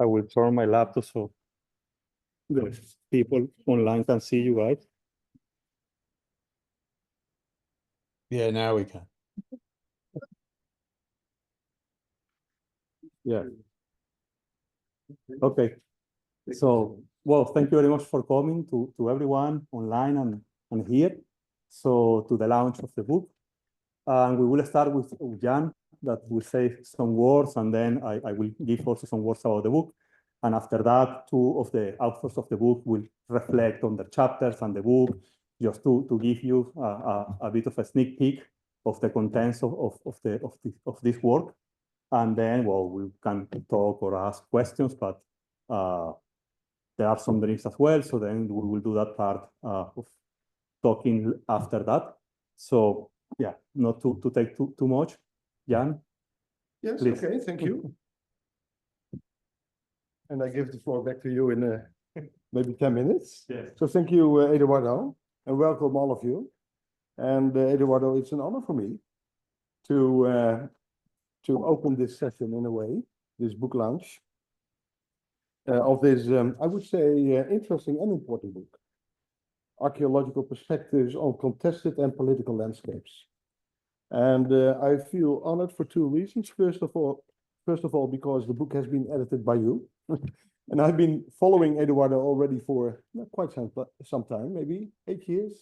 I will turn my laptop so the people online can see you guys. Yeah, now we can. Yeah. Okay. So, well, thank you very much for coming to everyone online and here. So, to the launch of the book. And we will start with Jan, that will say some words, and then I will give also some words about the book. And after that, two of the authors of the book will reflect on the chapters and the book, just to give you a bit of a sneak peek of the contents of this work. And then, well, we can talk or ask questions, but there are some drinks as well. So then we will do that part of talking after that. So yeah, not to take too much. Jan? Yes, please. okay, thank you. And I give the floor back to you in maybe 10 minutes. Yes. So thank you, Eduardo, and welcome all of you. And Eduardo, it's an honor for me to open this session in a way, this book launch of this, I would say, interesting and important book. Archaeological Perspectives on Contested and Political Landscapes. And I feel honored for two reasons. First of all, because the book has been edited by you. And I've been following Eduardo already for quite some time, maybe 8 years,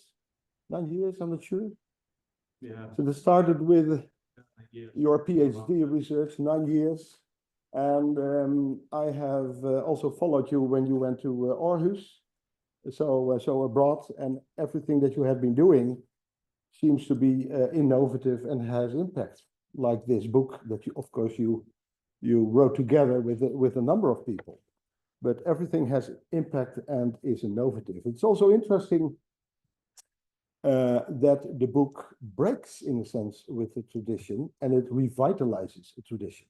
9 years, I'm not sure. Yeah. So this started with your PhD research, 9 years. And I have also followed you when you went to Aarhus. So abroad, and everything that you have been doing seems to be innovative and has impact, like this book that you, of course, you wrote together with a number of people. But everything has impact and is innovative. It's also interesting that the book breaks, in a sense, with the tradition, and it revitalizes a tradition.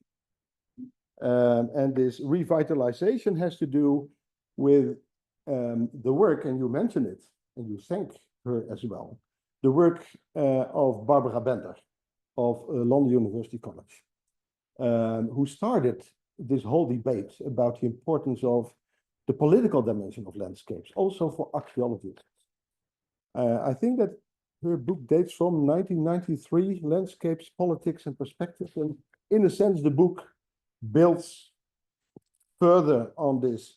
And this revitalization has to do with the work, and you mention it, and you thank her as well, the work of Barbara Bender of London University College, who started this whole debate about the importance of the political dimension of landscapes, also for archaeologists. I think that her book dates from 1993, Landscapes, Politics and Perspectives, and in a sense, the book builds further on this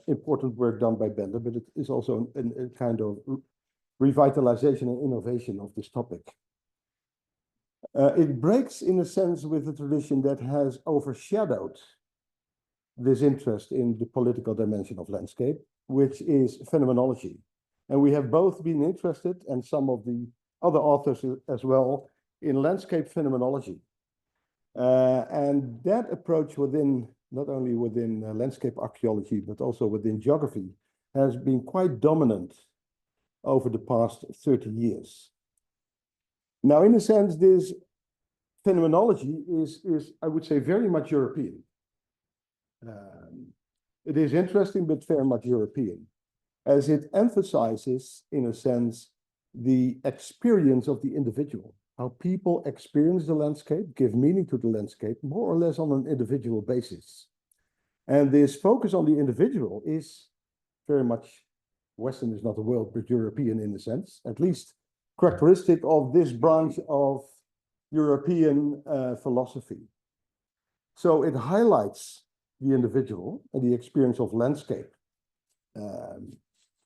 important work done by Bender, but it is also a kind of revitalization and innovation of this topic. It breaks, in a sense, with the tradition that has overshadowed this interest in the political dimension of landscape, which is phenomenology. And we have both been interested, and some of the other authors as well, in landscape phenomenology. And that approach within, not only within landscape archaeology, but also within geography, has been quite dominant over the past 30 years. Now, in a sense, this phenomenology is I would say, very much European. It is interesting, but very much European, as it emphasizes, in a sense, the experience of the individual, how people experience the landscape, give meaning to the landscape, more or less on an individual basis. And this focus on the individual is very much, Western is not a world, but European in a sense, at least characteristic of this branch of European philosophy. So it highlights the individual and the experience of landscape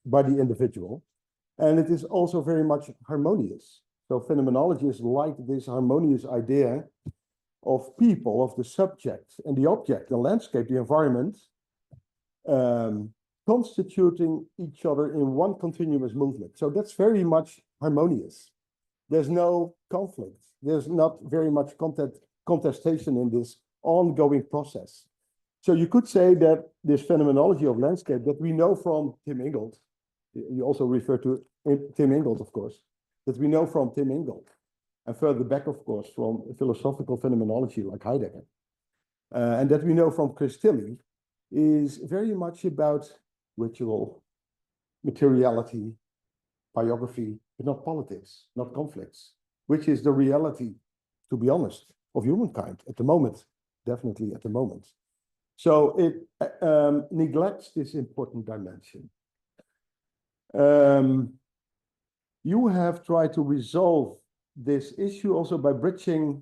by the individual. And it is also very much harmonious. So phenomenologists like this harmonious idea of people, of the subject and the object, the landscape, the environment, constituting each other in one continuous movement. So that's very much harmonious. There's no conflict. There's not very much contestation in this ongoing process. So you could say that this phenomenology of landscape that we know from Tim Ingold, you also refer to Tim Ingold, of course, that we know from Tim Ingold, and further back, of course, from philosophical phenomenology like Heidegger, and that we know from Chris Tilly, is very much about ritual, materiality, biography, but not politics, not conflicts, which is the reality, to be honest, of humankind at the moment, definitely at the moment. So it neglects this important dimension. You have tried to resolve this issue also by bridging,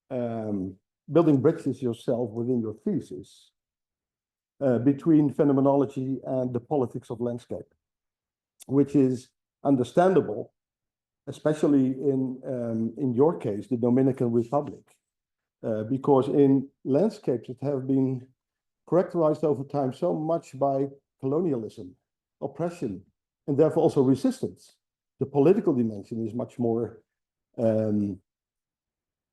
building bridges yourself within your thesis between phenomenology and the politics of landscape, which is understandable, especially in your case, the Dominican Republic, because in landscapes that have been characterized over time so much by colonialism, oppression, and therefore also resistance, the political dimension is much more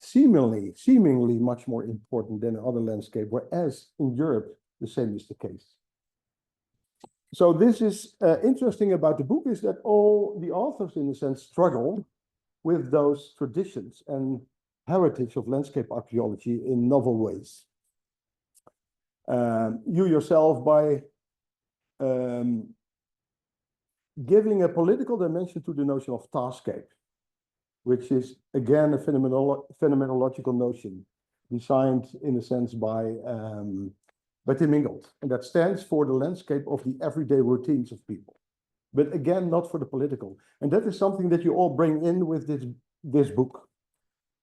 seemingly much more important than other landscape, whereas in Europe, the same is the case. So this is interesting about the book is that all the authors, in a sense, struggle with those traditions and heritage of landscape archaeology in novel ways. You yourself, by giving a political dimension to the notion of taskscape, which is again a phenomenological notion designed in a sense by Tim Ingold, and that stands for the landscape of the everyday routines of people, but again not for the political. And that is something that you all bring in with this book,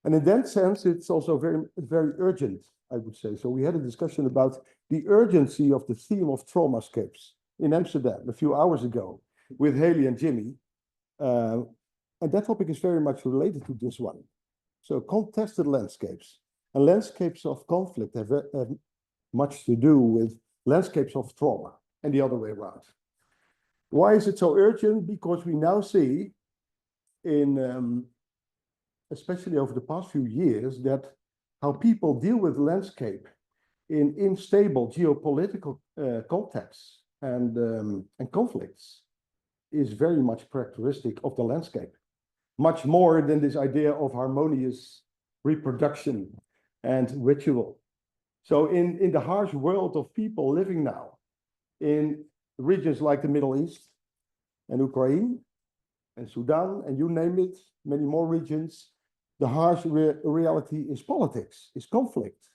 and in that sense it's also very urgent, I would say. So we had a discussion about the urgency of the theme of traumascapes in Amsterdam a few hours ago with Haley and Jimmy. And that topic is very much related to this one. So contested landscapes and landscapes of conflict have much to do with landscapes of trauma and the other way around. Why is it so urgent? Because we now see especially over the past few years, that how people deal with landscape in unstable geopolitical contexts and conflicts is very much characteristic of the landscape, much more than this idea of harmonious reproduction and ritual. So in the harsh world of people living now in regions like the Middle East and Ukraine and Sudan, and you name it, many more regions, the harsh reality is politics, is conflict,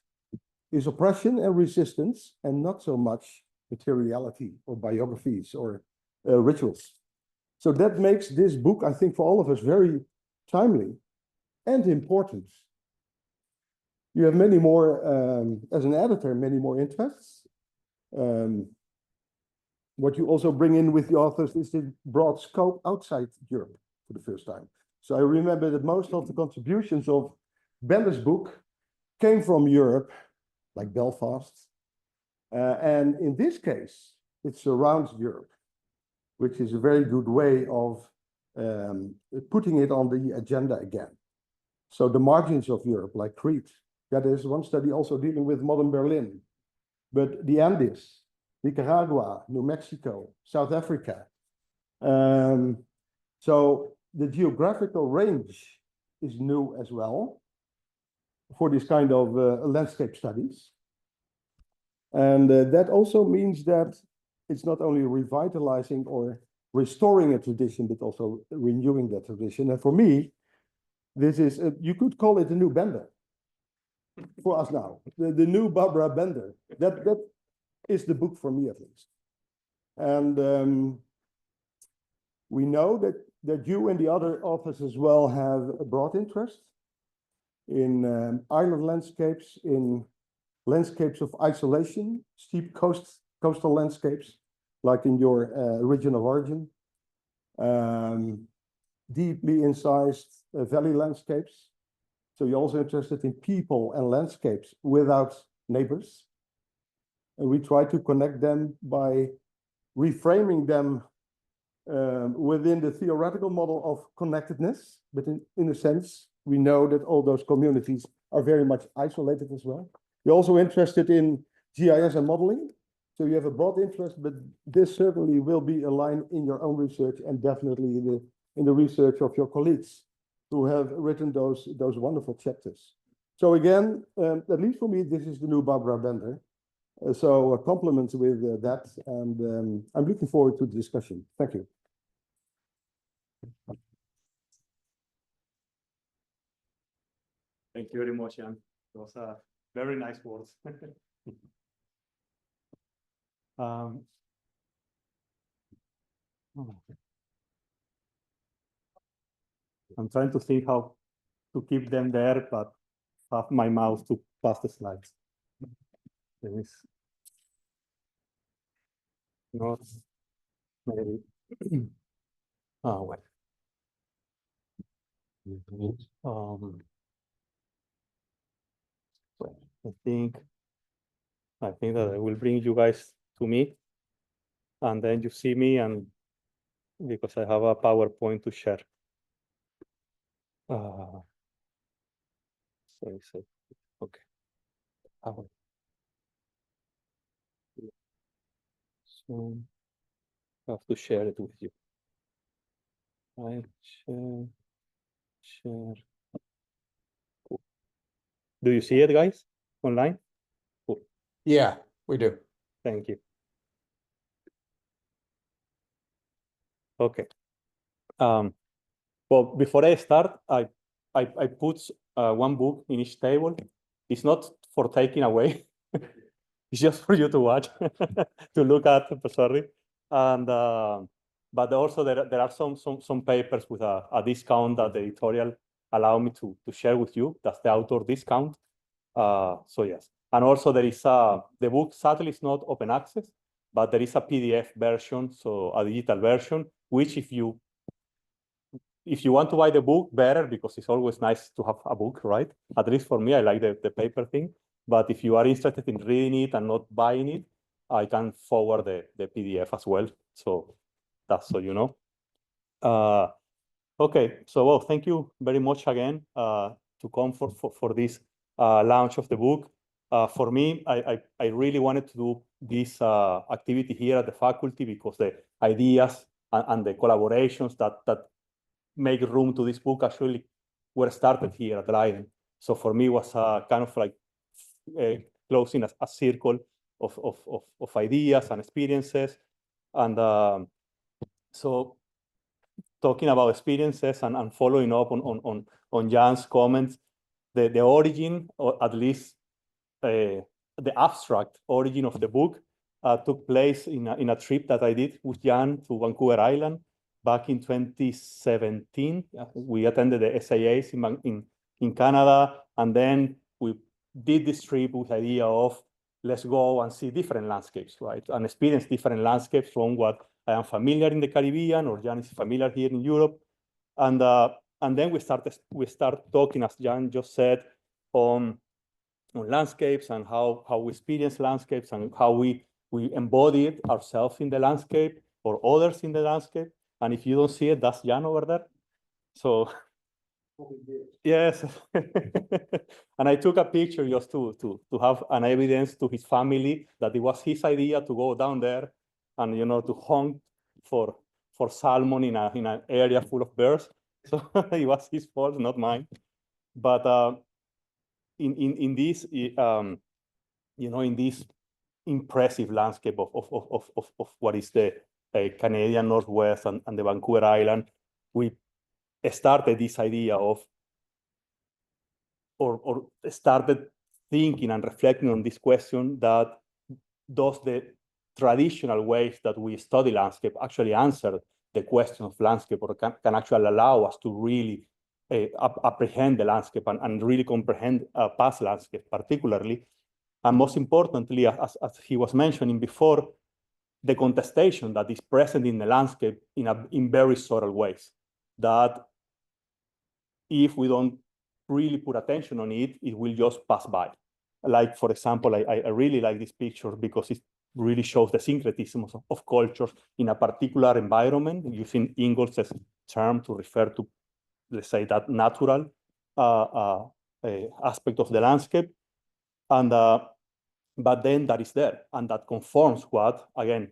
is oppression and resistance, and not so much materiality or biographies or rituals. So that makes this book, I think, for all of us very timely and important. You have many more, as an editor, many more interests. What you also bring in with the authors is the broad scope outside Europe for the first time. So I remember that most of the contributions of Bender's book came from Europe, like Belfast. And in this case, it surrounds Europe, which is a very good way of putting it on the agenda again. So the margins of Europe, like Crete, there's one study also dealing with modern Berlin, but the Andes, Nicaragua, New Mexico, South Africa. So the geographical range is new as well for this kind of landscape studies. And that also means that it's not only revitalizing or restoring a tradition, but also renewing that tradition. And for me, this is, you could call it a new Bender for us now, the new Barbara Bender. That is the book for me, at least. And we know that you and the other authors as well have a broad interest in island landscapes, in landscapes of isolation, steep coastal landscapes, like in your region of origin, deeply incised valley landscapes. So you're also interested in people and landscapes without neighbors. And we try to connect them by reframing them within the theoretical model of connectedness. But in a sense, we know that all those communities are very much isolated as well. You're also interested in GIS and modeling. So you have a broad interest, but this certainly will be aligned in your own research and definitely in the research of your colleagues who have written those wonderful chapters. So again, at least for me, this is the new Barbara Bender. So compliments with that, and I'm looking forward to the discussion. Thank you. Thank you very much, Jan. It was very nice words. Um, I'm trying to think how to keep them there, but have my mouse to pass the slides. There is not maybe. Oh, well. Um, well, I think that I will bring you guys to me, and then you see me, and because I have a PowerPoint to share. Sorry, okay. So I have to share it with you. I share. Cool. Do you see it, guys, online? Cool. Yeah, we do. Thank you. Okay. Well, before I start, I put one book in each table. It's not for taking away. It's just for you to watch, to look at. Sorry, and but also there are some papers with a discount that the editorial allow me to share with you. That's the author discount. So yes, and also there is the book sadly is not open access, but there is a PDF version, so a digital version, which if you want to buy the book, better, because it's always nice to have a book, right? At least for me, I like the paper thing. But if you are interested in reading it and not buying it, I can forward the PDF as well. So that's so you know. Okay, so well, thank you very much again to come for this launch of the book. For me, I really wanted to do this activity here at the faculty because the ideas and the collaborations that make room to this book actually were started here at Leiden. So for me, it was kind of like closing a circle of ideas and experiences. And so talking about experiences and following up on Jan's comments, the origin, or at least the abstract origin of the book took place in a trip that I did with Jan to Vancouver Island back in 2017. We attended the SIAs in Canada, and then we did this trip with the idea of let's go and see different landscapes, right? And experience different landscapes from what I am familiar in the Caribbean, or Jan is familiar here in Europe. And then we start talking, as Jan just said, on landscapes and how we experience landscapes and how we embody it ourselves in the landscape or others in the landscape. And if you don't see it, that's Jan over there. So yes. And I took a picture just to have an evidence to his family that it was his idea to go down there and to hunt for salmon in an area full of bears. So it was his fault, not mine. But in this in this impressive landscape of what is the Canadian Northwest and the Vancouver Island, we started this idea of or started thinking and reflecting on this question that does the traditional ways that we study landscape actually answer the question of landscape, or can actually allow us to really apprehend the landscape and really comprehend past landscape particularly. And most importantly, as he was mentioning before, the contestation that is present in the landscape in very subtle ways, that if we don't really put attention on it, it will just pass by. Like, for example, I really like this picture because it really shows the syncretism of cultures in a particular environment, using Ingalls' term to refer to, let's say, that natural aspect of the landscape. And but then that is there, and that conforms what, again,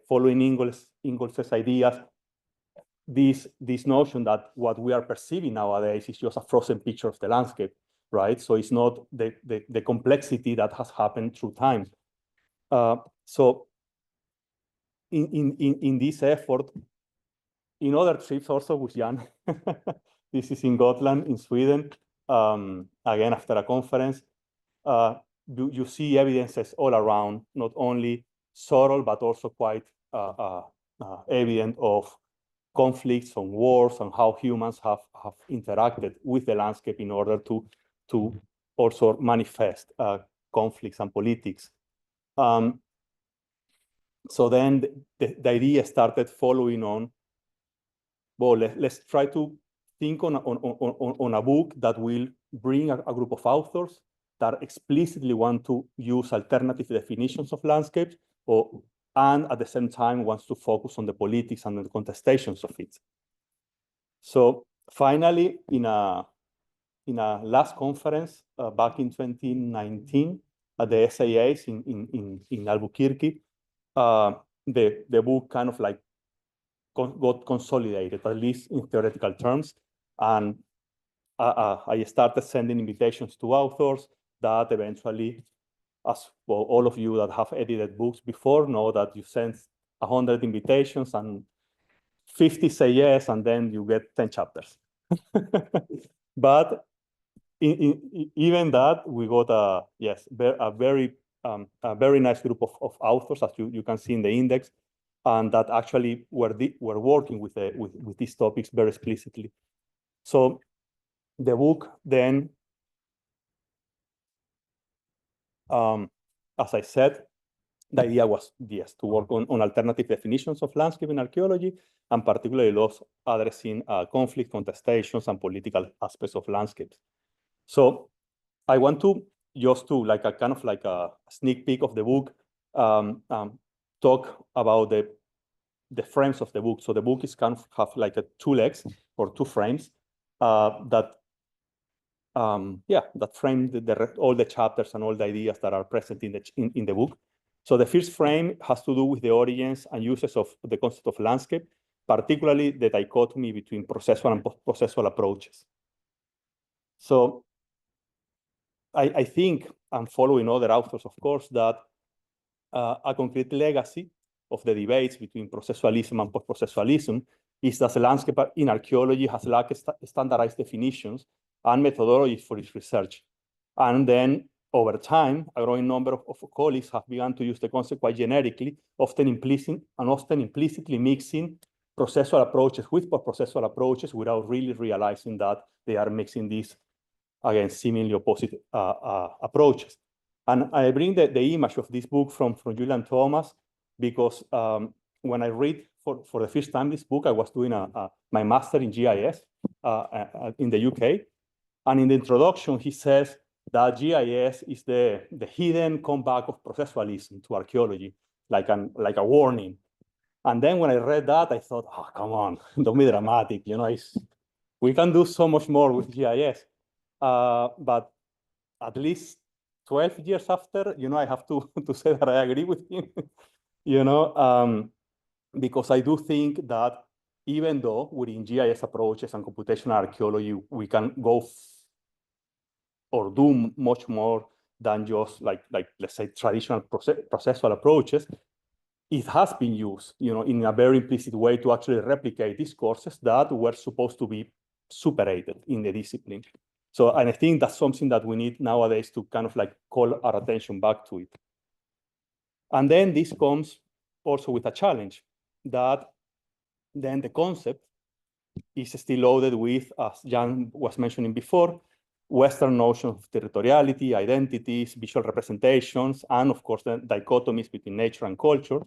following Ingalls' ideas, this notion that what we are perceiving nowadays is just a frozen picture of the landscape, right? So it's not the complexity that has happened through time. So in this effort, in other trips also with Jan, this is in Gotland, in Sweden, again, after a conference, you see evidences all around, not only subtle, but also quite evident of conflicts and wars and how humans have interacted with the landscape in order to also manifest conflicts and politics. So then the idea started following on, well, let's try to think on a book that will bring a group of authors that explicitly want to use alternative definitions of landscapes, and at the same time wants to focus on the politics and the contestations of it. So finally, in a last conference back in 2019 at the SAAs in Albuquerque, the book kind of like got consolidated, at least in theoretical terms. And I started sending invitations to authors that eventually, as well, all of you that have edited books before know that you send 100 invitations and 50 say yes, and then you get 10 chapters. But even that, we got a very nice group of authors, as you can see in the index, and that actually were working with these topics very explicitly. So the book then, as I said, the idea was, yes, to work on alternative definitions of landscape in archaeology, and particularly those addressing conflict, contestations, and political aspects of landscapes. So I want to just to like a kind of like a sneak peek of the book, talk about the frames of the book. So the book is kind of have like two legs or two frames that frame all the chapters and all the ideas that are present in the book. So the first frame has to do with the origins and uses of the concept of landscape, particularly the dichotomy between processual and post-processual approaches. So I think, I'm following other authors, of course, that a concrete legacy of the debates between processualism and post-processualism is that the landscape in archaeology has lacked standardized definitions and methodologies for its research. And then over time, a growing number of colleagues have begun to use the concept quite generically, often implicitly mixing processual approaches with post-processual approaches without really realizing that they are mixing these, again, seemingly opposite approaches. And I bring the image of this book from Julian Thomas because when I read for the first time this book, I was doing my master in GIS in the UK. And in the introduction, he says that GIS is the hidden comeback of processualism to archaeology, like a warning. And then when I read that, I thought, oh, come on, don't be dramatic. You know, we can do so much more with GIS. But at least 12 years after, you know, I have to say that I agree with him, you know, because I do think that even though within GIS approaches and computational archaeology, we can go or do much more than just like let's say traditional processual approaches, it has been used, you know, in a very implicit way to actually replicate these courses that were supposed to be superated in the discipline. So, and I think that's something that we need nowadays to kind of like call our attention back to it. And then this comes also with a challenge that then the concept is still loaded with, as Jan was mentioning before, Western notions of territoriality, identities, visual representations, and of course the dichotomies between nature and culture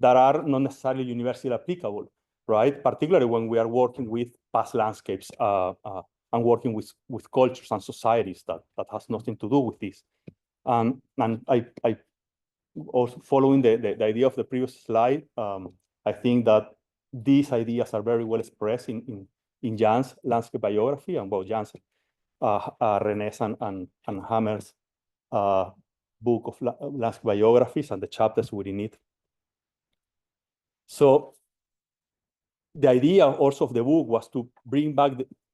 that are not necessarily universally applicable, right? Particularly when we are working with past landscapes and working with cultures and societies that has nothing to do with this. And I also following the idea of the previous slide, I think that these ideas are very well expressed in Jan's landscape biography, and well, Jan's René's and Hammer's book of landscape biographies and the chapters within it. So the idea also of the book was to bring back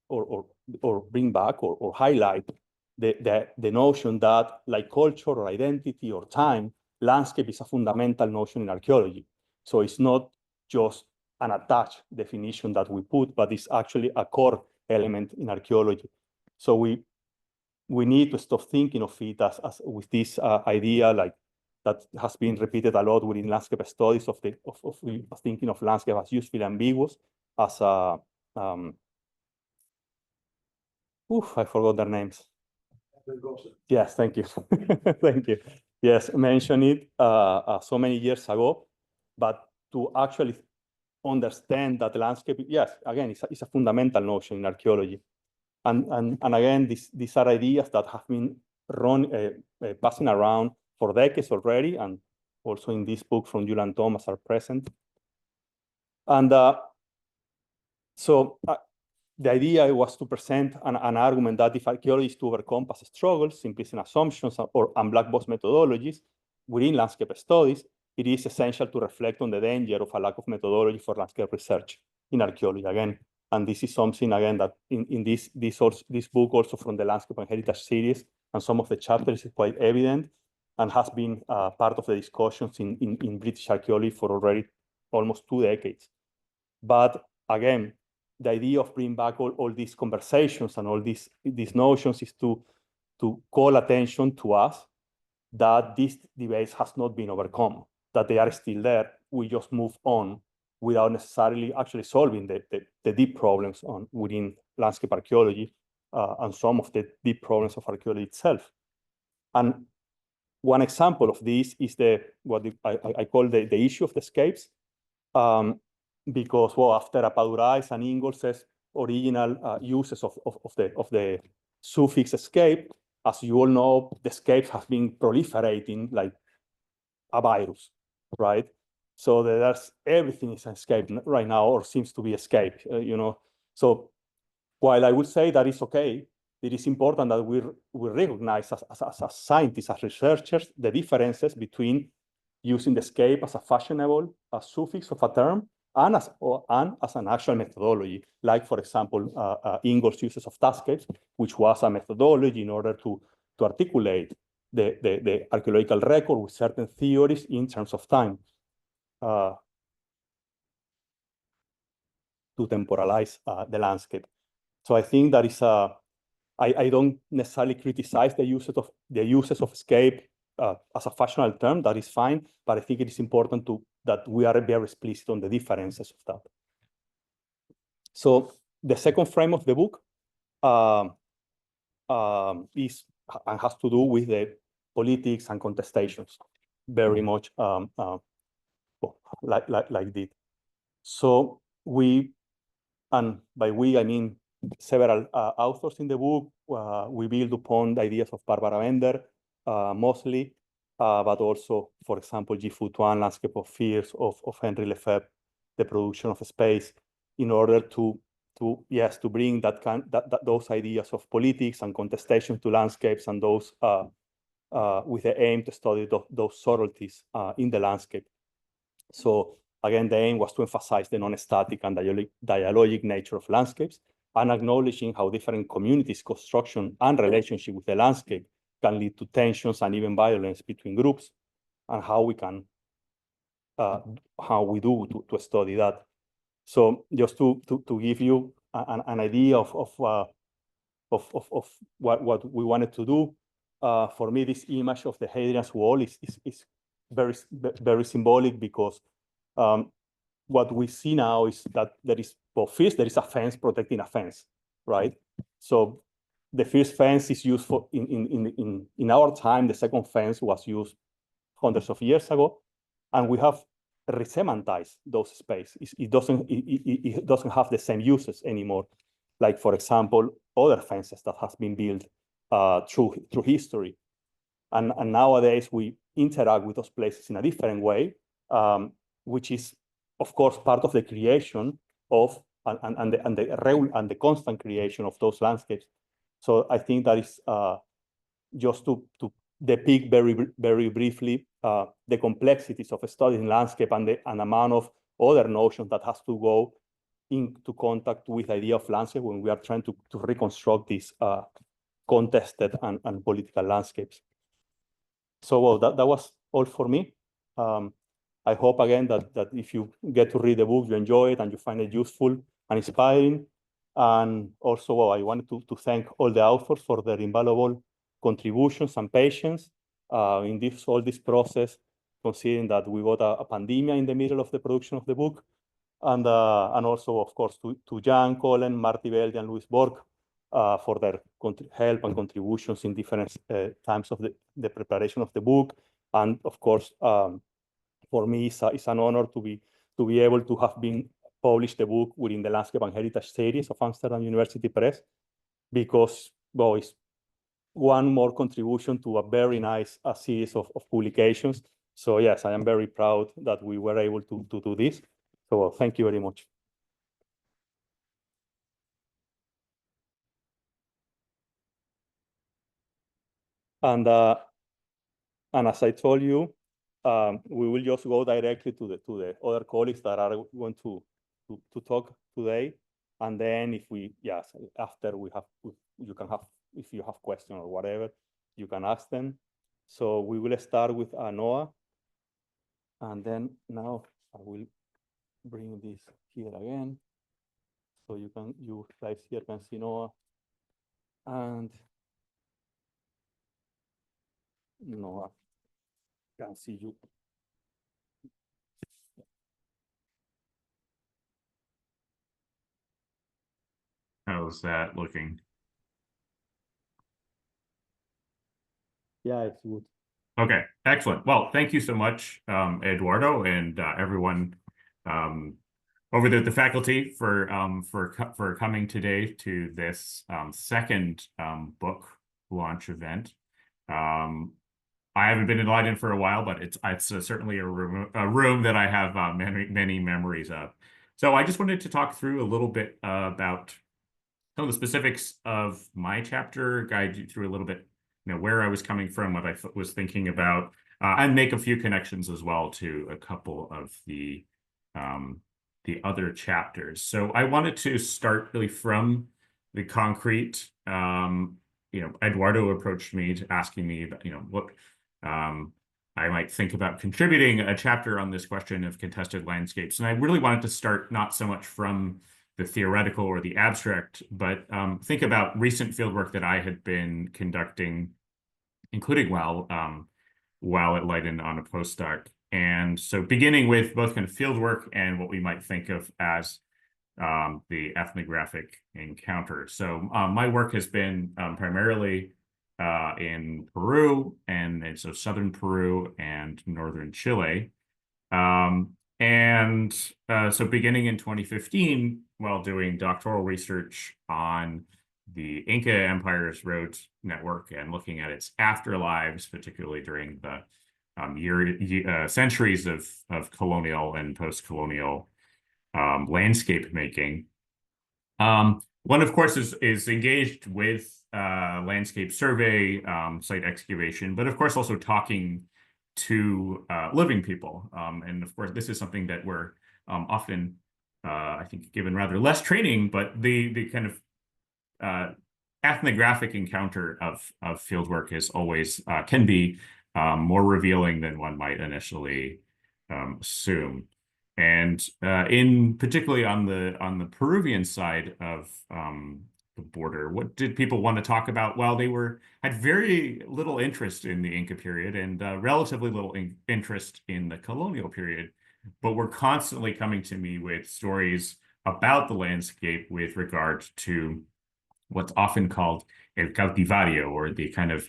or highlight the notion that, like culture or identity or time, landscape is a fundamental notion in archaeology. So it's not just an attached definition that we put, but it's actually a core element in archaeology. So we need to stop thinking of it as with this idea like that has been repeated a lot within landscape studies of thinking of landscape as usefully ambiguous, as a, I forgot their names. Yes, thank you. Thank you. Yes, mentioned it so many years ago, but to actually understand that landscape, yes, again, it's a fundamental notion in archaeology. And again, these are ideas that have been passing around for decades already, and also in this book from Julian Thomas are present. And so the idea was to present an argument that if archaeology is to overcome past struggles, simplistic assumptions, and black box methodologies within landscape studies, it is essential to reflect on the danger of a lack of methodology for landscape research in archaeology again. And this is something, again, that in this book, also from the Landscape and Heritage series, and some of the chapters is quite evident and has been part of the discussions in British archaeology for already almost 2 decades. But again, the idea of bringing back all these conversations and all these notions is to call attention to us that these debates has not been overcome, that they are still there. We just move on without necessarily actually solving the deep problems within landscape archaeology and some of the deep problems of archaeology itself. And one example of this is what I call the issue of the escapes. Because, well, after Apadurais and Ingol's original uses of the suffix escape, as you all know, the escapes have been proliferating like a virus, right? So there's everything is an escape right now, or seems to be escape, you know. So while I would say that is okay, it is important that we recognize as scientists, as researchers, the differences between using the escape as a fashionable suffix of a term and as an actual methodology, like, for example, Ingol's uses of taskscapes, which was a methodology in order to articulate the archaeological record with certain theories in terms of time, to temporalize the landscape. So I think that is I don't necessarily criticize the uses of escape as a fashionable term. That is fine, but I think it is important that we are very explicit on the differences of that. So the second frame of the book is and has to do with the politics and contestations, very much like this. So and by we I mean several authors in the book. We build upon the ideas of Barbara Bender, mostly, but also, for example, G. Foutuan, Landscape of Fears of Henry Lefebvre, The Production of Space, in order to bring those ideas of politics and contestation to landscapes, and those with the aim to study those subtleties in the landscape. So again, the aim was to emphasize the non-static and dialogic nature of landscapes, and acknowledging how different communities' construction and relationship with the landscape can lead to tensions and even violence between groups, and how we do to study that. So just to give you an idea of what we wanted to do, for me, this image of the Hadrian's Wall is very symbolic, because what we see now is that there is, well, first there is a fence protecting a fence, right? So the first fence is used for in our time. The second fence was used hundreds of years ago, and we have resemantized those spaces. It doesn't have the same uses anymore. Like, for example, other fences that has been built through history, and nowadays we interact with those places in a different way, which is, of course, part of the creation of and the constant creation of those landscapes. So I think that is just to depict very briefly the complexities of studying landscape and the amount of other notions that has to go into contact with the idea of landscape when we are trying to reconstruct these contested and political landscapes. So, well, that was all for me. I hope, again, that if you get to read the book, you enjoy it and you find it useful and inspiring. And also, well, I wanted to thank all the authors for their invaluable contributions and patience. in all this process, considering that we got a pandemic in the middle of the production of the book, and also, of course, to Jan, Colin, Marty Velde, and Louis Borg for their help and contributions in different times of the preparation of the book. And of course, for me, it's an honor to be able to have been published the book within the Landscape and Heritage series of Amsterdam University Press, because, well, it's one more contribution to a very nice series of publications. So yes, I am very proud that we were able to do this. So thank you very much. And as I told you, we will just go directly to the other colleagues that are going to talk today. And then after you can have, if you have questions or whatever, you can ask them. So we will start with Noah. And then now I will bring this here again. So you guys here can see Noah. And Noah can see you. How's that looking? Yeah, it's good. Okay, excellent. Well, thank you so much, Eduardo, and everyone over the faculty for coming today to this second book launch event. I haven't been in Leiden for a while, but it's certainly a room that I have many memories of. So I just wanted to talk through a little bit about some of the specifics of my chapter, guide you through a little bit, where I was coming from, what I was thinking about, and make a few connections as well to a couple of the other chapters. So I wanted to start really from the concrete. Eduardo approached me to asking me about, what I might think about contributing a chapter on this question of contested landscapes. And I really wanted to start not so much from the theoretical or the abstract, but think about recent fieldwork that I had been conducting, including while at Leiden on a postdoc. And so beginning with both kind of fieldwork and what we might think of as the ethnographic encounter. So my work has been primarily in Peru, and so southern Peru and northern Chile. So beginning in 2015, while doing doctoral research on the Inca Empire's road network and looking at its afterlives, particularly during the centuries of colonial and post-colonial landscape making. One, of course, is engaged with landscape survey, site excavation, but of course also talking to living people. And of course, this is something that we're often, I think, given rather less training, but the kind of ethnographic encounter of fieldwork is always, can be more revealing than one might initially assume. And particularly on the Peruvian side of the border, what did people want to talk about? Well, they had very little interest in the Inca period and relatively little interest in the colonial period, but were constantly coming to me with stories about the landscape with regard to what's often called el cautivario, or the kind of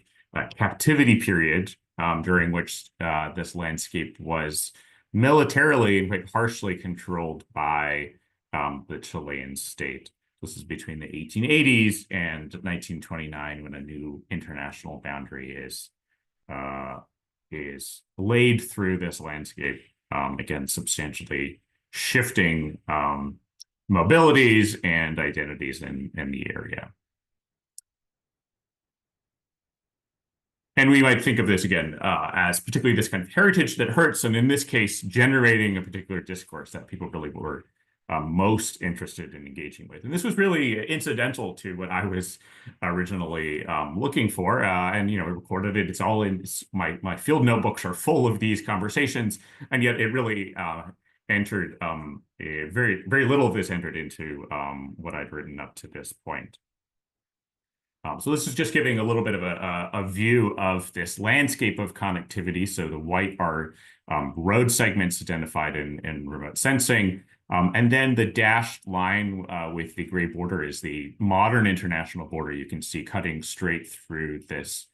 captivity period during which this landscape was militarily and quite harshly controlled by the Chilean state. This is between the 1880s and 1929, when a new international boundary is laid through this landscape, again, substantially shifting mobilities and identities in the area. And we might think of this again as particularly this kind of heritage that hurts, and in this case, generating a particular discourse that people really were most interested in engaging with. And this was really incidental to what I was originally looking for, and I recorded it. It's all in my field notebooks are full of these conversations, and yet it really entered very little of this entered into what I'd written up to this point. So this is just giving a little bit of a view of this landscape of connectivity. So the white are road segments identified in remote sensing. And then the dashed line with the gray border is the modern international border you can see cutting straight through this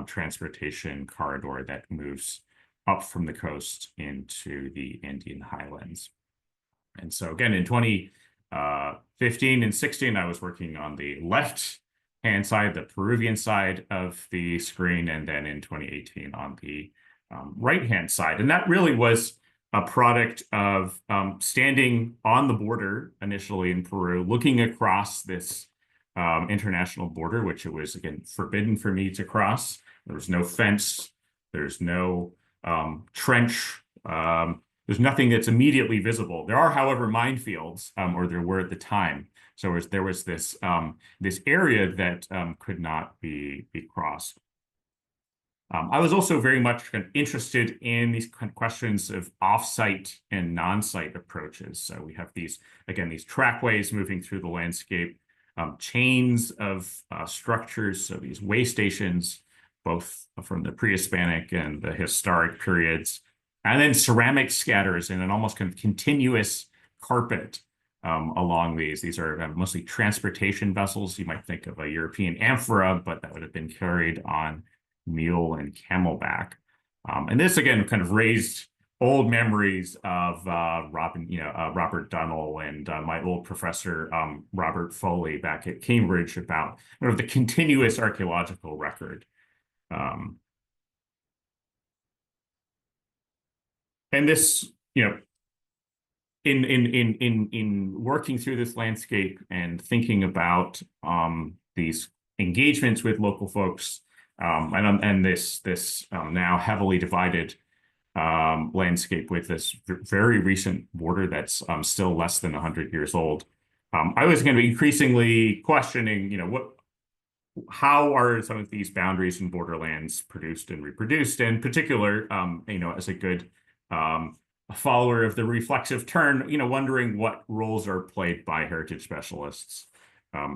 transportation corridor that moves up from the coast into the Andean highlands. And so again, in 2015 and 16, I was working on the left-hand side, the Peruvian side of the screen, and then in 2018 on the right-hand side. And that really was a product of standing on the border initially in Peru, looking across this international border, which it was, again, forbidden for me to cross. There was no fence. There's no trench. There's nothing that's immediately visible. There are, however, minefields, or there were at the time. So there was this this area that could not be crossed. I was also very much interested in these kind of questions of off-site and non-site approaches. So we have these, again, these trackways moving through the landscape, chains of structures, so these way stations, both from the pre-Hispanic and the historic periods, and then ceramic scatters in an almost kind of continuous carpet along these. These are mostly transportation vessels. You might think of a European amphora, but that would have been carried on mule and camelback. And this, again, kind of raised old memories of Robert Dunnell and my old professor, Robert Foley, back at Cambridge about the continuous archaeological record. And this, in working through this landscape and thinking about these engagements with local folks, and this now heavily divided landscape with this very recent border that's still less than 100 years old, I was going to be increasingly questioning, how are some of these boundaries and borderlands produced and reproduced? In particular, as a good follower of the reflexive turn, wondering what roles are played by heritage specialists,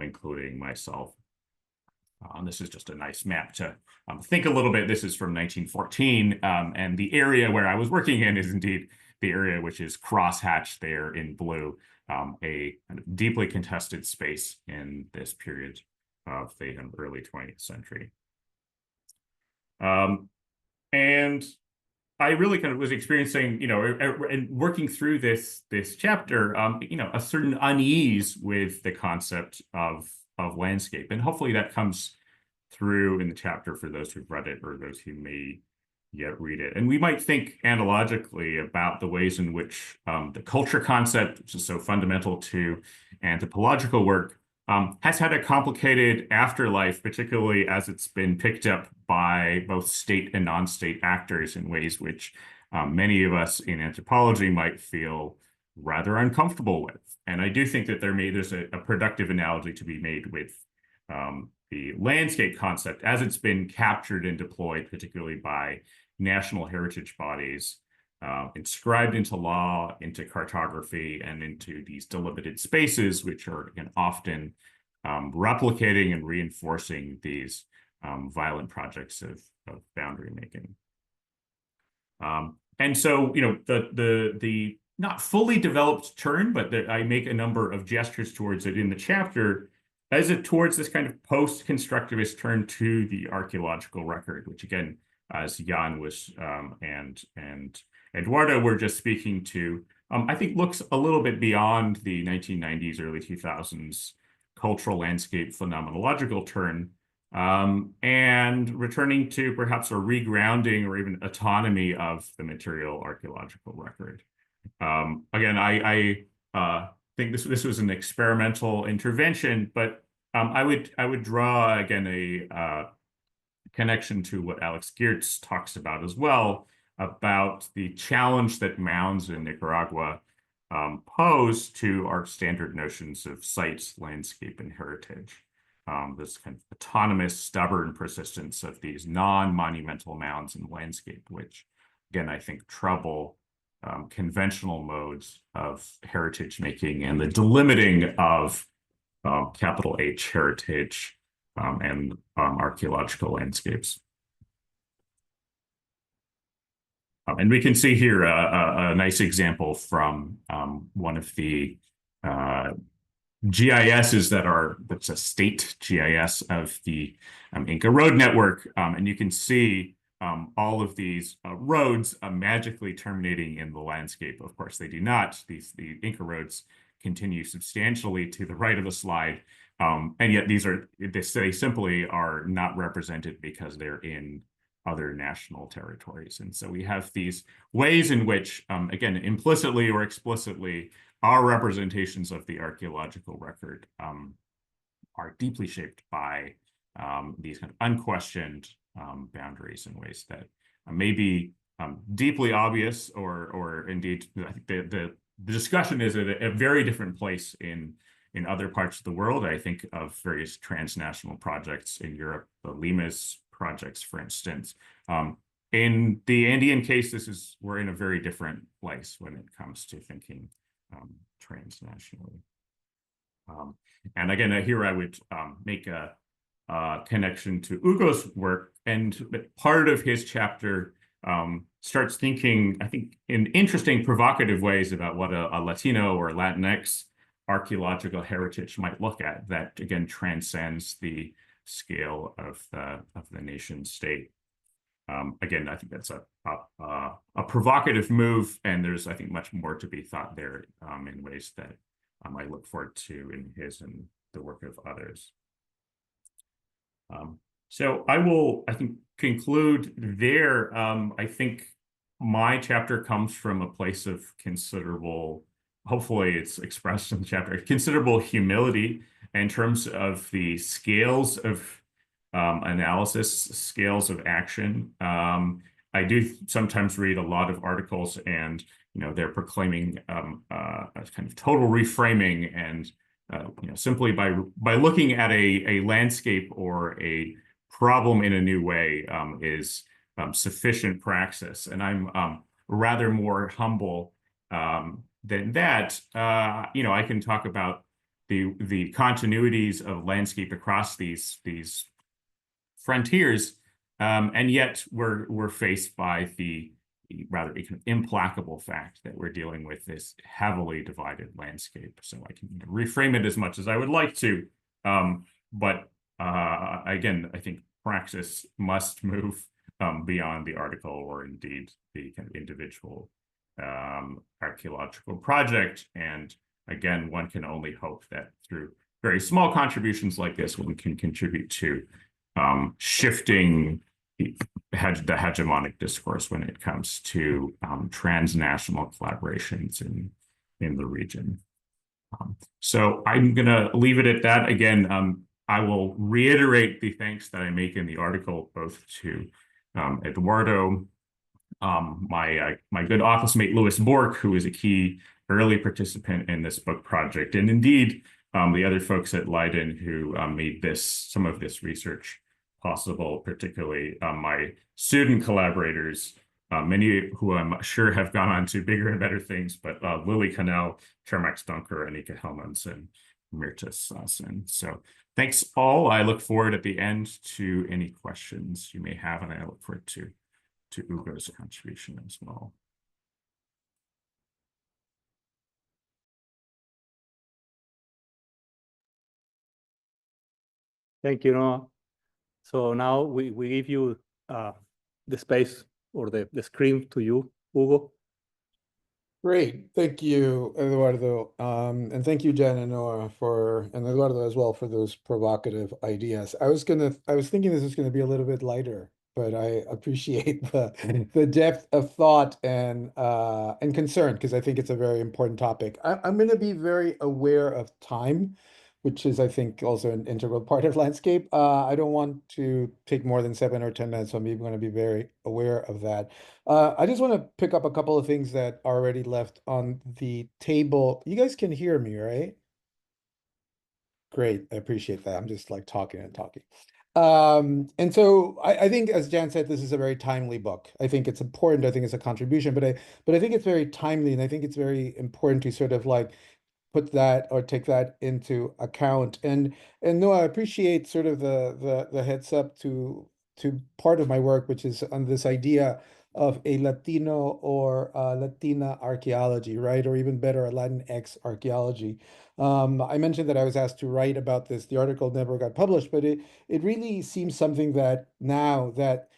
including myself. This is just a nice map to think a little bit. This is from 1914, and the area where I was working in is indeed the area which is crosshatched there in blue, a kind of deeply contested space in this period of the early 20th century. And I really kind of was experiencing, and working through this chapter, a certain unease with the concept of landscape. And hopefully that comes through in the chapter for those who've read it or those who may yet read it. And we might think analogically about the ways in which the culture concept, which is so fundamental to anthropological work, has had a complicated afterlife, particularly as it's been picked up by both state and non-state actors in ways which many of us in anthropology might feel rather uncomfortable with. And I do think that there's a productive analogy to be made with the landscape concept as it's been captured and deployed, particularly by national heritage bodies, inscribed into law, into cartography, and into these delimited spaces, which are, again, often replicating and reinforcing these violent projects of boundary making. And so, the not fully developed turn, but I make a number of gestures towards it in the chapter as it towards this kind of post-constructivist turn to the archaeological record, which, again, as Jan was and Eduardo were just speaking to, I think looks a little bit beyond the 1990s, early 2000s cultural landscape phenomenological turn, and returning to perhaps a regrounding or even autonomy of the material archaeological record. Again, I think this was an experimental intervention, but I would draw again a connection to what Alex Geertz talks about as well, about the challenge that mounds in Nicaragua pose to our standard notions of site, landscape, and heritage. This kind of autonomous, stubborn persistence of these non-monumental mounds in landscape, which, again, I think trouble conventional modes of heritage making and the delimiting of capital H heritage and archaeological landscapes. And we can see here a nice example from one of the GISs that's a state GIS of the Inca Road Network. And you can see all of these roads magically terminating in the landscape. Of course, they do not. The Inca roads continue substantially to the right of the slide. And yet they simply are not represented because they're in other national territories. And so we have these ways in which, again, implicitly or explicitly, our representations of the archaeological record are deeply shaped by these kind of unquestioned boundaries in ways that may be deeply obvious, or indeed, I think the discussion is at a very different place in other parts of the world. I think of various transnational projects in Europe, the Limas projects, for instance. In the Andean case, we're in a very different place when it comes to thinking transnationally. And again, here I would make a connection to Hugo's work, and part of his chapter starts thinking, I think, in interesting, provocative ways about what a Latino or Latinx archaeological heritage might look at that, again, transcends the scale of the nation state. Again, I think that's a provocative move, and there's, I think, much more to be thought there in ways that I look forward to in his and the work of others. So I will, I think, conclude there. I think my chapter comes from a place of considerable, hopefully it's expressed in the chapter, considerable humility in terms of the scales of analysis, scales of action. I do sometimes read a lot of articles, and they're proclaiming a kind of total reframing, and simply by looking at a landscape or a problem in a new way is sufficient praxis. And I'm rather more humble than that. I can talk about the continuities of landscape across these frontiers, and yet we're faced by the rather implacable fact that we're dealing with this heavily divided landscape. So I can reframe it as much as I would like to, but again, I think praxis must move beyond the article, or indeed the kind of individual archaeological project. And again, one can only hope that through very small contributions like this, one can contribute to shifting the hegemonic discourse when it comes to transnational collaborations in the region. So I'm going to leave it at that. Again, I will reiterate the thanks that I make in the article, both to Eduardo, my good office mate, Louis Bork, who is a key early participant in this book project, and indeed the other folks at Leiden who made some of this research possible, particularly my student collaborators, many who I'm sure have gone on to bigger and better things, but Lily Cannell, Chermax Dunker, Annika Hellmans, and Mirta Sassen. So thanks all. I look forward at the end to any questions you may have, and I look forward to Hugo's contribution as well. Thank you, Noah. So now we give you the space or the screen to you, Hugo. Great. Thank you, Eduardo. And thank you, Jen and Noah, and Eduardo as well, for those provocative ideas. I was thinking this was gonna be a little bit lighter, but I appreciate the depth of thought and concern, because I think it's a very important topic. I'm gonna be very aware of time, which is, I think, also an integral part of landscape. I don't want to take more than 7 or 10 minutes, so I'm going to be very aware of that. I just want to pick up a couple of things that are already left on the table. You guys can hear me, right? Great, I appreciate that. I'm just like talking and talking. And so I think, as Jan said, this is a very timely book. I think it's important. I think it's a contribution, but I think it's very timely, and I think it's very important to sort of like put that or take that into account. And no, I appreciate sort of the heads up to part of my work, which is on this idea of a Latino or Latina archaeology, right? Or even better, a Latinx archaeology. I mentioned that I was asked to write about this. The article never got published, but it really seems something that now that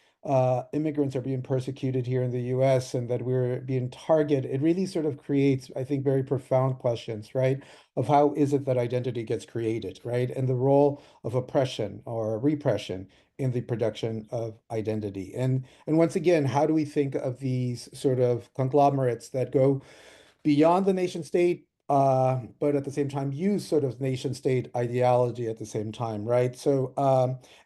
immigrants are being persecuted here in the US and that we're being targeted, it really sort of creates, I think, very profound questions, right? Of how is it that identity gets created, right? And the role of oppression or repression in the production of identity. And once again, how do we think of these sort of conglomerates that go beyond the nation state, but at the same time use sort of nation state ideology at the same time, right? So,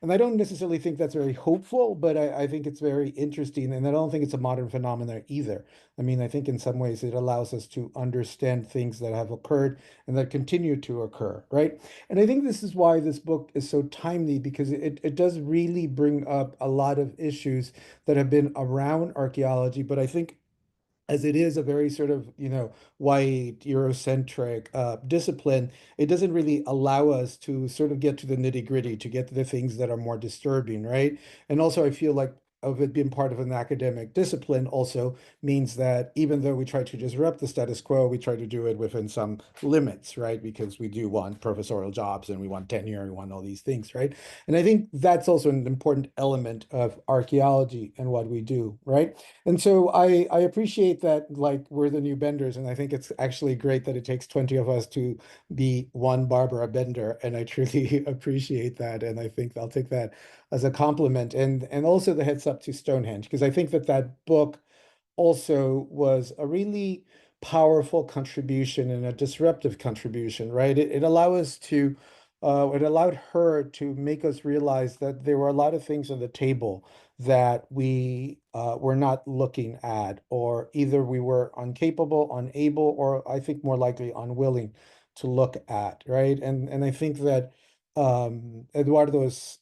and I don't necessarily think that's very hopeful, but I think it's very interesting, and I don't think it's a modern phenomenon either. I mean, I think in some ways it allows us to understand things that have occurred and that continue to occur, right? And I think this is why this book is so timely, because it does really bring up a lot of issues that have been around archaeology, but I think as it is a very sort of, white Eurocentric discipline, it doesn't really allow us to sort of get to the nitty-gritty, to get to the things that are more disturbing, right? And also I feel like of it being part of an academic discipline also means that even though we try to disrupt the status quo, we try to do it within some limits, right? Because we do want professorial jobs and we want tenure and we want all these things, right? And I think that's also an important element of archaeology and what we do, right? And so I appreciate that, like, we're the new benders, and I think it's actually great that it takes 20 of us to be one Barbara Bender, and I truly appreciate that, and I think I'll take that as a compliment, and also the heads up to Stonehenge, because I think that book also was a really powerful contribution and a disruptive contribution, right? It allowed us to, it allowed her to make us realize that there were a lot of things on the table that we were not looking at, or either we were incapable, unable, or I think more likely unwilling to look at, right? And I think that Eduardo's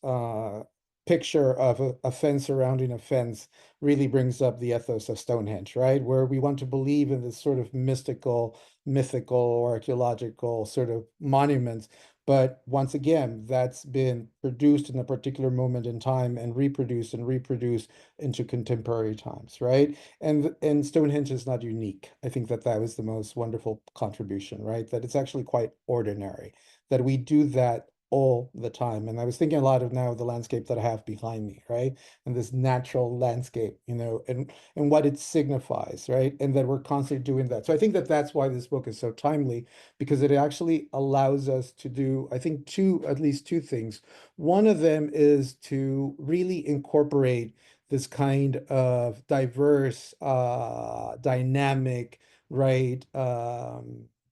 picture of a fence surrounding a fence really brings up the ethos of Stonehenge, right? Where we want to believe in this sort of mythical, or archaeological sort of monuments. But once again, that's been produced in a particular moment in time and reproduced into contemporary times, right? And Stonehenge is not unique. I think that was the most wonderful contribution, right? That it's actually quite ordinary, that we do that all the time. And I was thinking a lot of now the landscape that I have behind me, right? And this natural landscape, and what it signifies, right? And that we're constantly doing that. So I think that that's why this book is so timely, because it actually allows us to do, I think, at least two things. One of them is to really incorporate this kind of diverse, dynamic, right,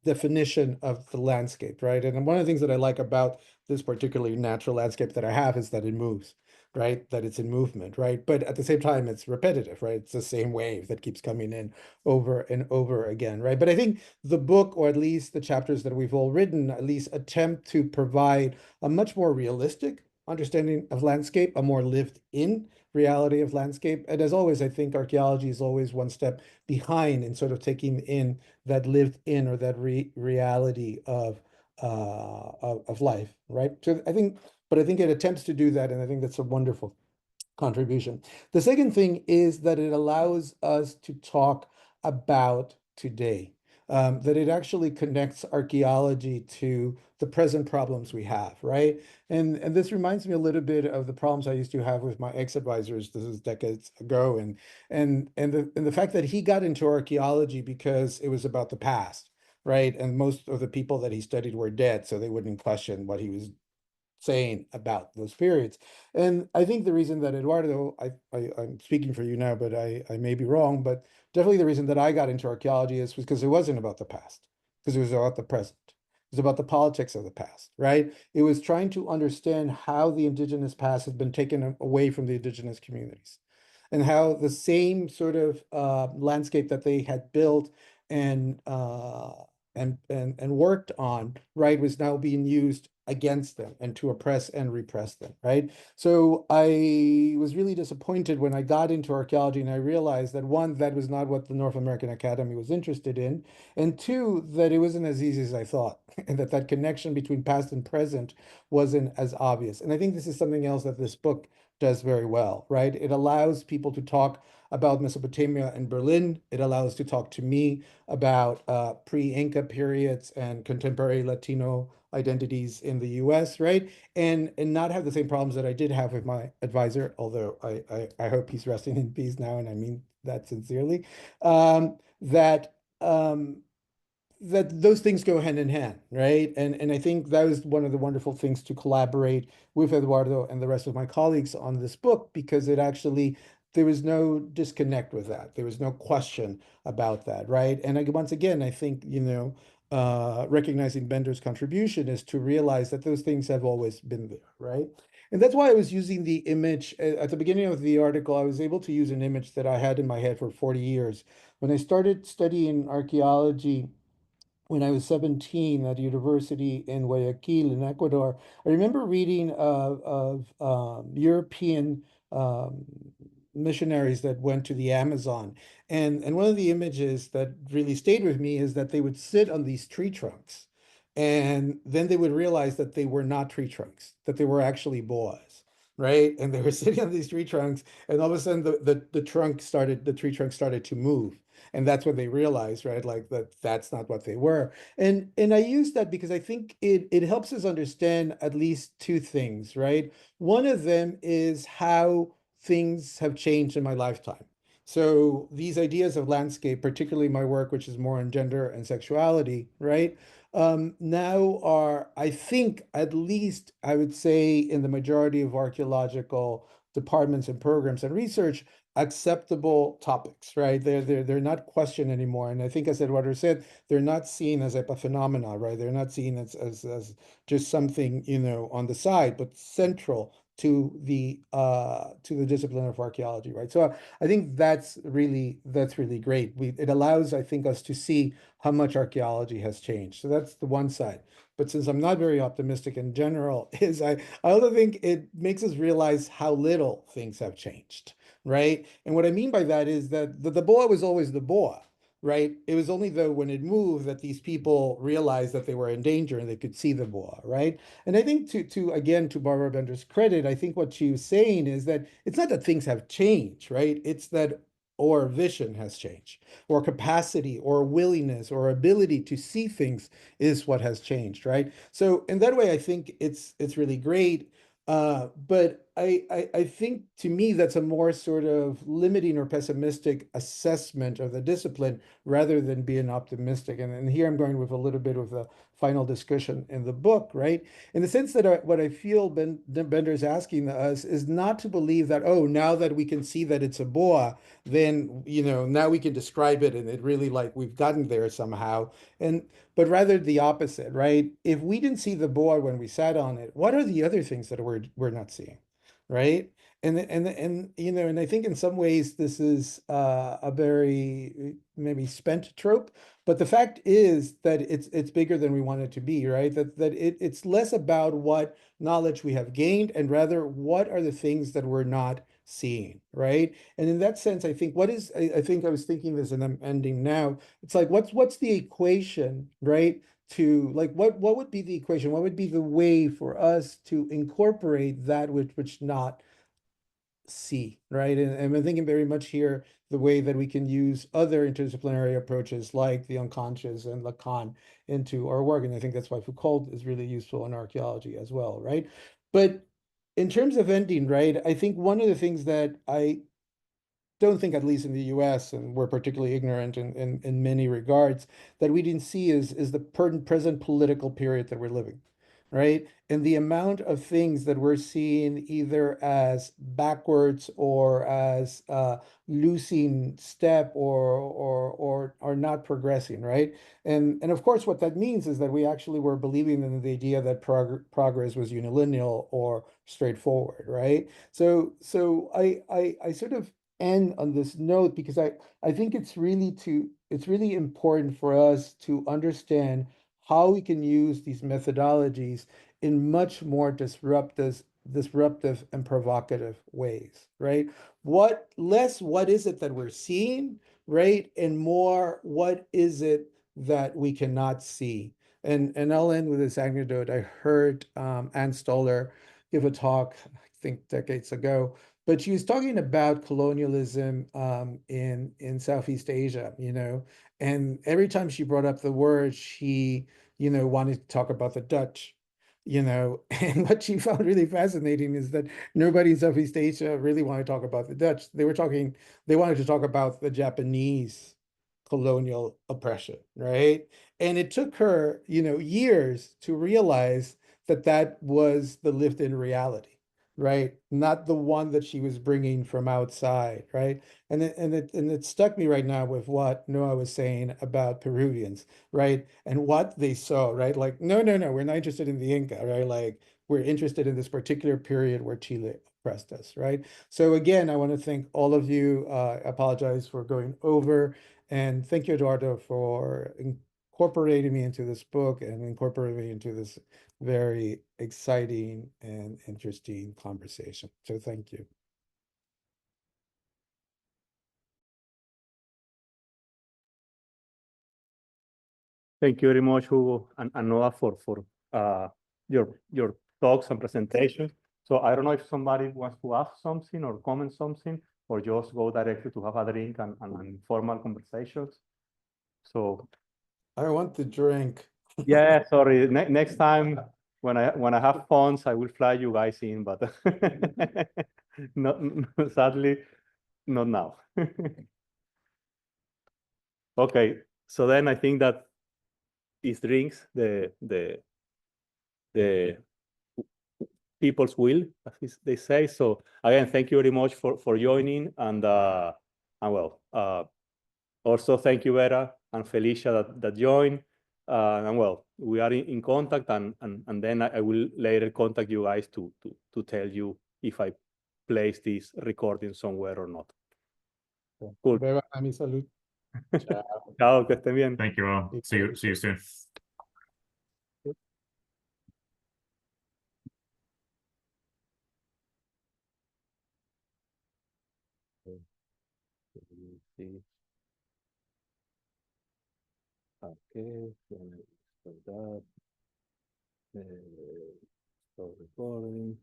definition of the landscape, right? And one of the things that I like about this particularly natural landscape that I have is that it moves, right? That it's in movement, right? But at the same time, it's repetitive, right? It's the same wave that keeps coming in over and over again, right? But I think the book, or at least the chapters that we've all written, at least attempt to provide a much more realistic understanding of landscape, a more lived in reality of landscape. And as always, I think archaeology is always one step behind in sort of taking in that lived in, or that reality of life, right? So I think it attempts to do that, and I think that's a wonderful contribution. The second thing is that it allows us to talk about today, that it actually connects archaeology to the present problems we have, right? And this reminds me a little bit of the problems I used to have with my ex-advisors. This is decades ago, and the fact that he got into archaeology because it was about the past, right? And most of the people that he studied were dead, so they wouldn't question what he was saying about those periods. And I think the reason that Eduardo, I'm speaking for you now, but I may be wrong, but definitely the reason that I got into archaeology is because it wasn't about the past, because it was about the present. It was about the politics of the past, right? It was trying to understand how the indigenous past has been taken away from the indigenous communities, and how the same sort of landscape that they had built and worked on, right, was now being used against them and to oppress and repress them, right? So I was really disappointed when I got into archaeology and I realized that one, that was not what the North American Academy was interested in, and two, that it wasn't as easy as I thought, and that connection between past and present wasn't as obvious. And I think this is something else that this book does very well, right? It allows people to talk about Mesopotamia and Berlin. It allows to talk to me about pre-Inca periods and contemporary Latino identities in the US, right? And not have the same problems that I did have with my advisor, although I hope he's resting in peace now, and I mean that sincerely, that those things go hand in hand, right? And I think that was one of the wonderful things to collaborate with Eduardo and the rest of my colleagues on this book, because it actually, there was no disconnect with that. There was no question about that, right? And once again, I think, recognizing Bender's contribution is to realize that those things have always been there, right? And that's why I was using the image at the beginning of the article. I was able to use an image that I had in my head for 40 years. When I started studying archaeology, when I was 17 at a university in Guayaquil in Ecuador, I remember reading of European missionaries that went to the Amazon. And one of the images that really stayed with me is that they would sit on these tree trunks. And then they would realize that they were not tree trunks, that they were actually boas, right? And they were sitting on these tree trunks, and all of a sudden the tree trunk started to move. And that's when they realized, right, like that's not what they were. And I use that because I think it helps us understand at least two things, right? One of them is how things have changed in my lifetime. So these ideas of landscape, particularly my work, which is more on gender and sexuality, right? Now are, I think, at least I would say in the majority of archaeological departments and programs and research, acceptable topics, right? They're not questioned anymore. And I think, as Eduardo said, they're not seen as epiphenomena, right? They're not seen as just something, on the side, but central to the discipline of archaeology, right? So I think that's really great. It allows, I think, us to see how much archaeology has changed. So that's the one side. But since I'm not very optimistic in general, I also think it makes us realize how little things have changed, right? And what I mean by that is that the boa was always the boa, right? It was only though when it moved that these people realized that they were in danger and they could see the boa, right? And I think to Barbara Bender's credit, I think what she was saying is that it's not that things have changed, right? It's that our vision has changed, or capacity, or willingness, or ability to see things is what has changed, right? So in that way, I think it's really great. But I think, to me, that's a more sort of limiting or pessimistic assessment of the discipline rather than being optimistic. And here I'm going with a little bit of the final discussion in the book, right? In the sense that what I feel Bender's asking us is not to believe that, oh, now that we can see that it's a boa, then, now we can describe it and it really, like, we've gotten there somehow. But rather the opposite, right? If we didn't see the boa when we sat on it, what are the other things that we're not seeing, right? And I think in some ways this is a very maybe spent trope, but the fact is that it's bigger than we want it to be, right? That it's less about what knowledge we have gained and rather what are the things that we're not seeing, right? And in that sense, I think I think I was thinking this and I'm ending now. It's like, what's the equation, right? To, like, what would be the equation? What would be the way for us to incorporate that which not see, right? And I'm thinking very much here the way that we can use other interdisciplinary approaches like the unconscious and Lacan into our work. And I think that's why Foucault is really useful in archaeology as well, right? But in terms of ending, right, I think one of the things that I don't think, at least in the US, and we're particularly ignorant in many regards, that we didn't see is the present political period that we're living, right? And the amount of things that we're seeing either as backwards or as losing step or not progressing, right? And of course, what that means is that we actually were believing in the idea that progress was unilineal or straightforward, right? So I sort of end on this note because I think it's really important for us to understand how we can use these methodologies in much more disruptive and provocative ways, right? What is it that we're seeing, right? And more, what is it that we cannot see? And I'll end with this anecdote. I heard Ann Stoller give a talk, I think decades ago, but she was talking about colonialism in Southeast Asia, you know, and every time she brought up the word, she, you know, wanted to talk about the Dutch, you know, and what she found really fascinating is that nobody in Southeast Asia really wanted to talk about the Dutch. They wanted to talk about the Japanese colonial oppression, right? And it took her, you know, years to realize that that was the lived-in reality, right? Not the one that she was bringing from outside, right? And it stuck me right now with what Noah was saying about Peruvians, right? And what they saw, right? Like, no, we're not interested in the Inca, right? Like, we're interested in this particular period where Chile oppressed us, right? So again, I want to thank all of you. Apologize for going over, and thank you, Eduardo, for incorporating me into this book and incorporating me into this very exciting and interesting conversation. So thank you. Thank you very much, Hugo and Noah, for your talks and presentations. So I don't know if somebody wants to ask something or comment something, or just go directly to have a drink and informal conversations. So I want the drink. yeah, sorry. Next time when I have funds, I will fly you guys in, but not sadly, not now. Okay, so then I think that is drinks the people's will, as they say. So again, thank you very much for joining, and well, also thank you, Vera and Felicia, that joined. And well, we are in contact, and then I will later contact you guys to tell you if I place this recording somewhere or not. Cool. Beba a mi salud. Ciao. Chao, que estén bien. Thank you all. See you soon. Sí. Okay, start recording.